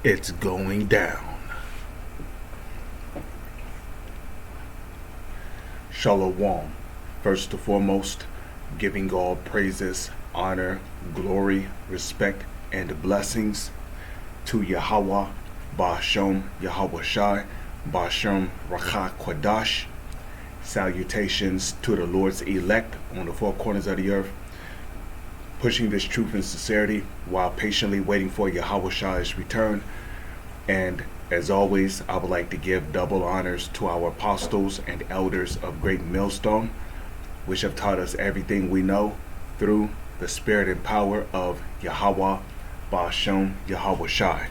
It's going down. Shalom. First and foremost, giving all praises, honor, glory, respect, and blessings to Yahweh, Ba'ashem, Yahweh Shai, Ba'ashem, Rakha Kwadash. Salutations to the Lord's elect on the four corners of the earth, pushing this truth and sincerity while patiently waiting for Yahweh Shai's return. And as always, I would like to give double honors to our apostles and elders of Great Millstone, which have taught us everything we know through the spirit and power of Yahweh, Ba'ashem, Yahweh Shai.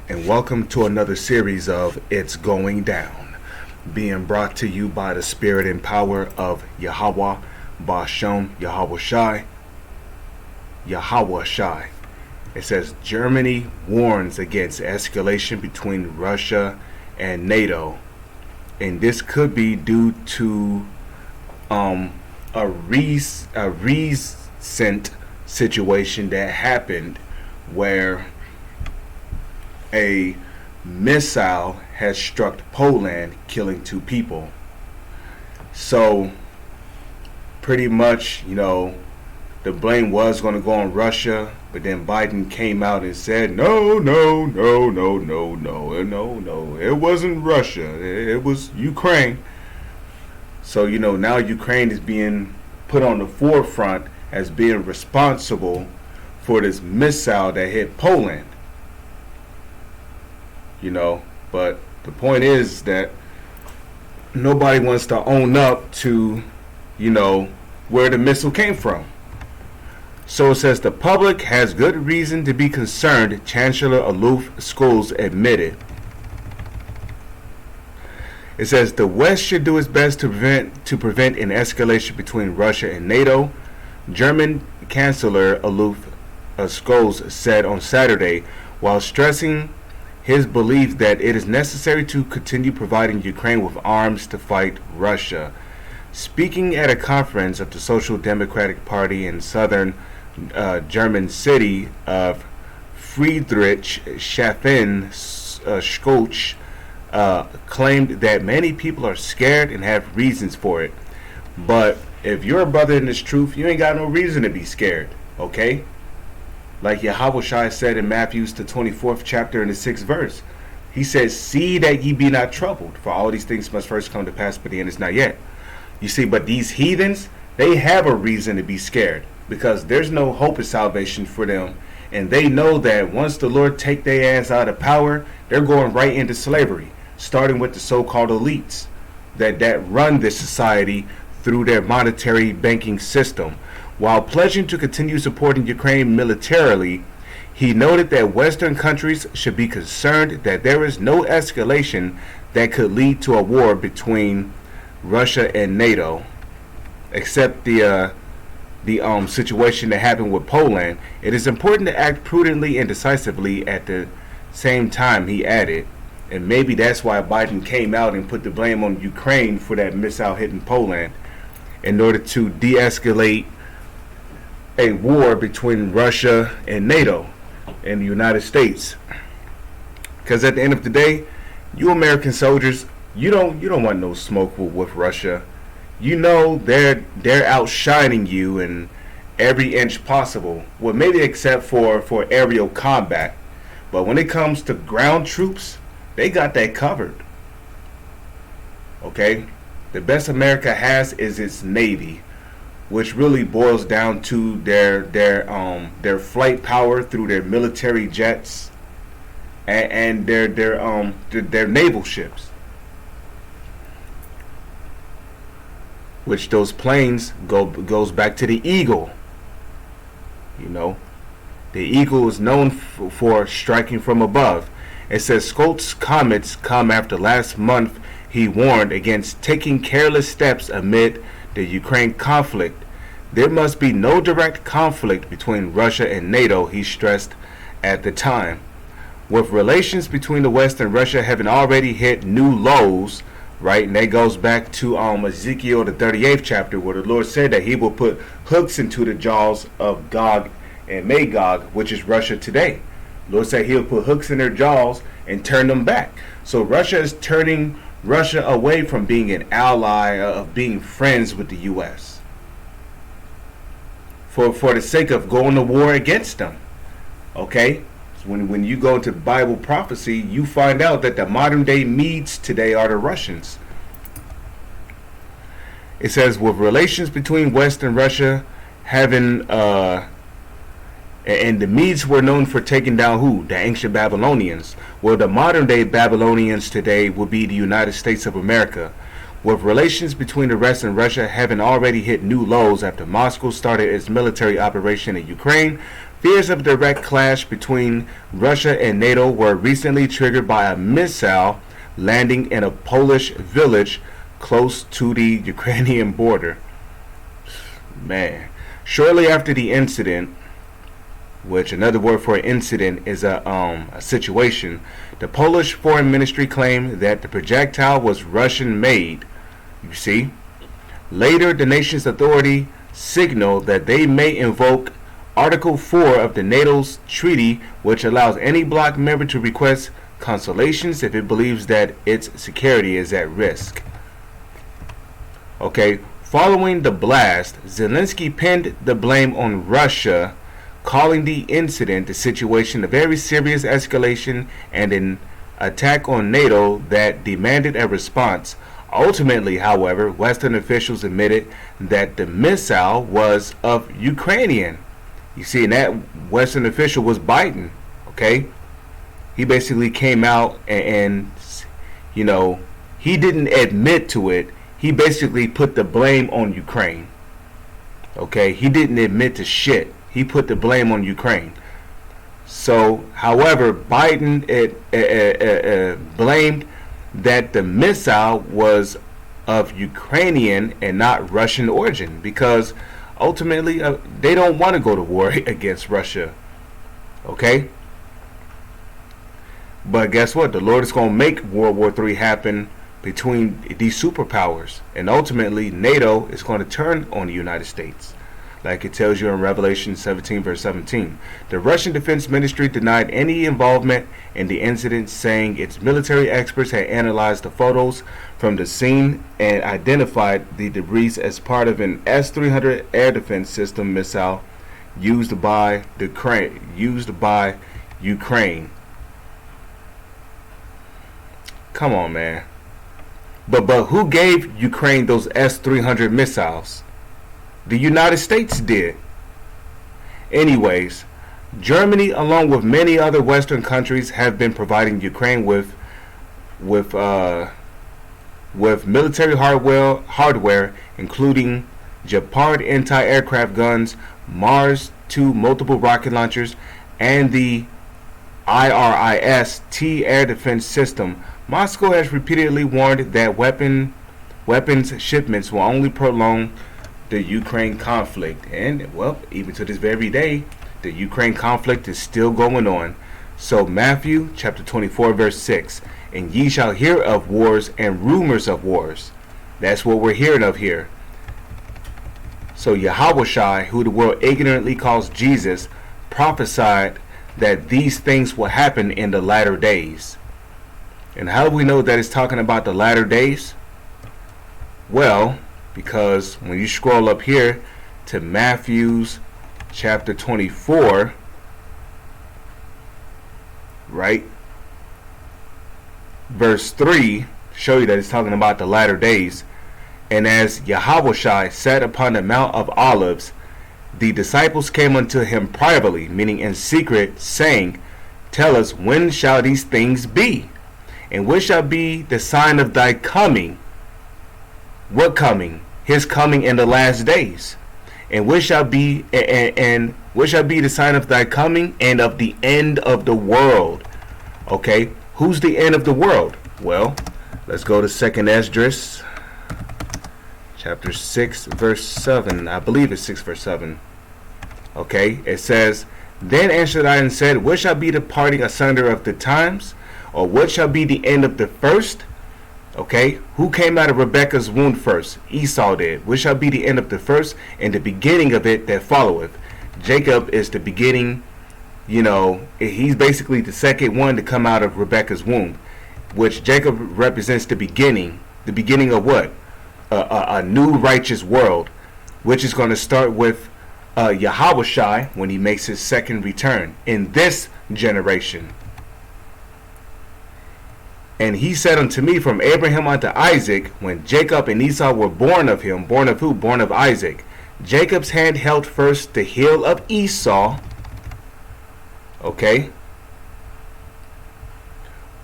And welcome to another series of It's Going Down, being brought to you by the spirit and power of Yahweh, Ba'ashem, Yahweh Shai, Yahweh Shai. It says Germany warns against escalation between Russia and NATO, and this could be due to a recent situation that happened where a missile has struck Poland, killing 2 people. So pretty much, the blame was going to go on Russia, but then Biden came out and said, no, it wasn't Russia, it was Ukraine. So, now Ukraine is being put on the forefront as being responsible for this missile that hit Poland. But the point is that nobody wants to own up to, where the missile came from. So it says the public has good reason to be concerned, Chancellor Olaf Scholz admitted. It says the West should do its best to prevent an escalation between Russia and NATO. German Chancellor Olaf Scholz said on Saturday, while stressing his belief that it is necessary to continue providing Ukraine with arms to fight Russia. Speaking at a conference of the Social Democratic Party in southern German city of Friedrichshafen, Scholz claimed that many people are scared and have reasons for it. But if you're a brother in this truth, you ain't got no reason to be scared, okay? Like Yahweh Shai said in Matthew's the 24th chapter in the 6th verse. He says, see that ye be not troubled, for all these things must first come to pass, but the end is not yet. You see, but these heathens, they have a reason to be scared, because there's no hope of salvation for them. And they know that once the Lord take their ass out of power, they're going right into slavery, starting with the so-called elites that run this society through their monetary banking system. While pledging to continue supporting Ukraine militarily, he noted that Western countries should be concerned that there is no escalation that could lead to a war between Russia and NATO, except the situation that happened with Poland. It is important to act prudently and decisively at the same time, he added. And maybe that's why Biden came out and put the blame on Ukraine for that missile hitting Poland, in order to de-escalate a war between Russia and NATO and the United States. Because at the end of the day, you American soldiers, you don't want no smoke with Russia. They're outshining you in every inch possible. Well, maybe except for aerial combat. But when it comes to ground troops, they got that covered. Okay? The best America has is its Navy, which really boils down to their flight power through their military jets and their naval ships. Which those planes goes back to the Eagle. The Eagle is known for striking from above. It says Scholz's comments come after last month he warned against taking careless steps amid the Ukraine conflict. There must be no direct conflict between Russia and NATO, he stressed at the time. With relations between the West and Russia having already hit new lows, right? And that goes back to Ezekiel the 38th chapter, where the Lord said that he will put hooks into the jaws of Gog and Magog, which is Russia today. Lord said he'll put hooks in their jaws and turn them back. So Russia is turning Russia away from being an ally, of being friends with the U.S. for the sake of going to war against them. Okay? So when you go into Bible prophecy, you find out that the modern day Medes today are the Russians. It says, with relations between West and Russia having and the Medes were known for taking down who? The ancient Babylonians. Well, the modern day Babylonians today will be the United States of America. With relations between the West and Russia having already hit new lows after Moscow started its military operation in Ukraine, fears of a direct clash between Russia and NATO were recently triggered by a missile landing in a Polish village close to the Ukrainian border. Man. Shortly after the incident, which another word for an incident is a situation, the Polish Foreign Ministry claimed that the projectile was Russian-made. You see? Later, the nation's authority signaled that they may invoke Article 4 of the NATO's treaty, which allows any bloc member to request consolations if it believes that its security is at risk. Okay, following the blast, Zelensky pinned the blame on Russia, calling the incident, the situation, a very serious escalation and an attack on NATO that demanded a response. Ultimately, however, Western officials admitted that the missile was of Ukrainian. You see, and that Western official was Biden, okay? He basically came out and you know, he didn't admit to it. He basically put the blame on Ukraine, okay? He didn't admit to shit. He put the blame on Ukraine. So, however, Biden blamed that the missile was of Ukrainian and not Russian origin, because ultimately they don't want to go to war against Russia. Okay? But guess what? The Lord is going to make World War III happen between these superpowers. And ultimately, NATO is going to turn on the United States, like it tells you in Revelation 17 verse 17. The Russian Defense Ministry denied any involvement in the incident, saying its military experts had analyzed the photos from the scene and identified the debris as part of an S-300 air defense system missile used by Ukraine. Come on, man. But who gave Ukraine those S-300 missiles? The United States did. Anyways, Germany, along with many other Western countries, have been providing Ukraine with military hardware, including Gepard anti-aircraft guns, Mars 2 multiple rocket launchers, and the IRIS-T air defense system. Moscow has repeatedly warned that weapons shipments will only prolong the Ukraine conflict, and well, even to this very day, the Ukraine conflict is still going on. So Matthew chapter 24 verse 6, and ye shall hear of wars and rumors of wars. That's what we're hearing of here. So Yahushua, who the world ignorantly calls Jesus, prophesied that these things will happen in the latter days. And how do we know that it's talking about the latter days? Well, because when you scroll up here to Matthew's chapter 24, right, verse 3, show you that it's talking about the latter days. And as Yahushua sat upon the Mount of Olives, the disciples came unto him privately, meaning in secret, saying, tell us, when shall these things be? And what shall be the sign of thy coming? What coming? His coming in the last days. And what shall be what shall be the sign of thy coming and of the end of the world? Okay, who's the end of the world? Well, let's go to 2nd Esdras, chapter 6, verse 7. I believe it's 6 verse 7. Okay, it says, then answered I and said, what shall be the parting asunder of the times? Or what shall be the end of the first? Okay, who came out of Rebekah's womb first? Esau did. What shall be the end of the first and the beginning of it that followeth? Jacob is the beginning You know, he's basically the second one to come out of Rebecca's womb, which Jacob represents the beginning. The beginning of what? A new righteous world, which is going to start with Yahushua when he makes his second return in this generation. And he said unto me, from Abraham unto Isaac, when Jacob and Esau were born of him, born of who? Born of Isaac. Jacob's hand held first the heel of Esau. Okay.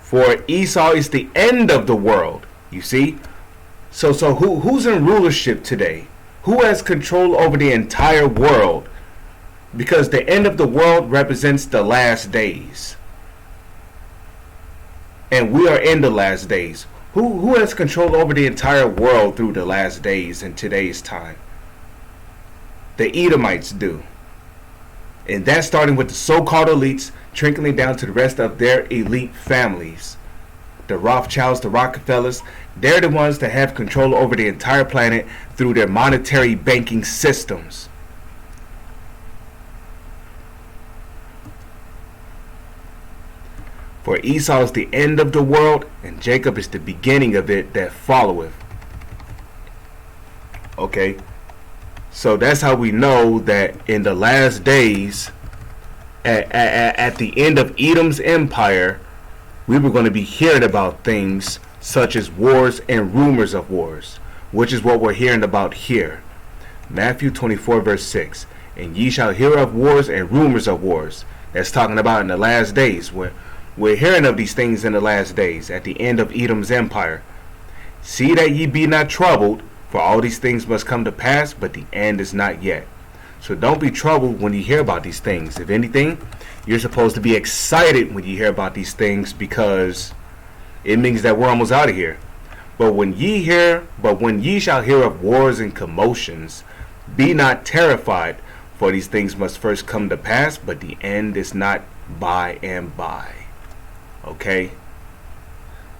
For Esau is the end of the world. You see? So who's in rulership today? Who has control over the entire world? Because the end of the world represents the last days. And we are in the last days. Who has control over the entire world through the last days in today's time? The Edomites do. And that's starting with the so-called elites, trickling down to the rest of their elite families. The Rothschilds, the Rockefellers, they're the ones that have control over the entire planet through their monetary banking systems. For Esau is the end of the world, and Jacob is the beginning of it that followeth. Okay, so that's how we know that in the last days, at the end of Edom's empire, we were going to be hearing about things such as wars and rumors of wars, which is what we're hearing about here. Matthew 24 verse 6. And ye shall hear of wars and rumors of wars. That's talking about in the last days. We're hearing of these things in the last days, at the end of Edom's empire. See that ye be not troubled, for all these things must come to pass, but the end is not yet. So don't be troubled when you hear about these things. If anything, you're supposed to be excited when you hear about these things, because it means that we're almost out of here. But when ye shall hear of wars and commotions, be not terrified, for these things must first come to pass, but the end is not by and by. Okay?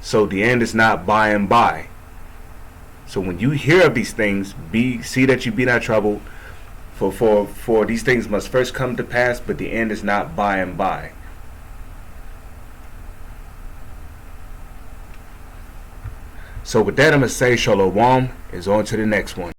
So the end is not by and by. So when you hear of these things, see that you be not troubled, for these things must first come to pass, but the end is not by and by. So with that, I'm going to say shalom, is on to the next one.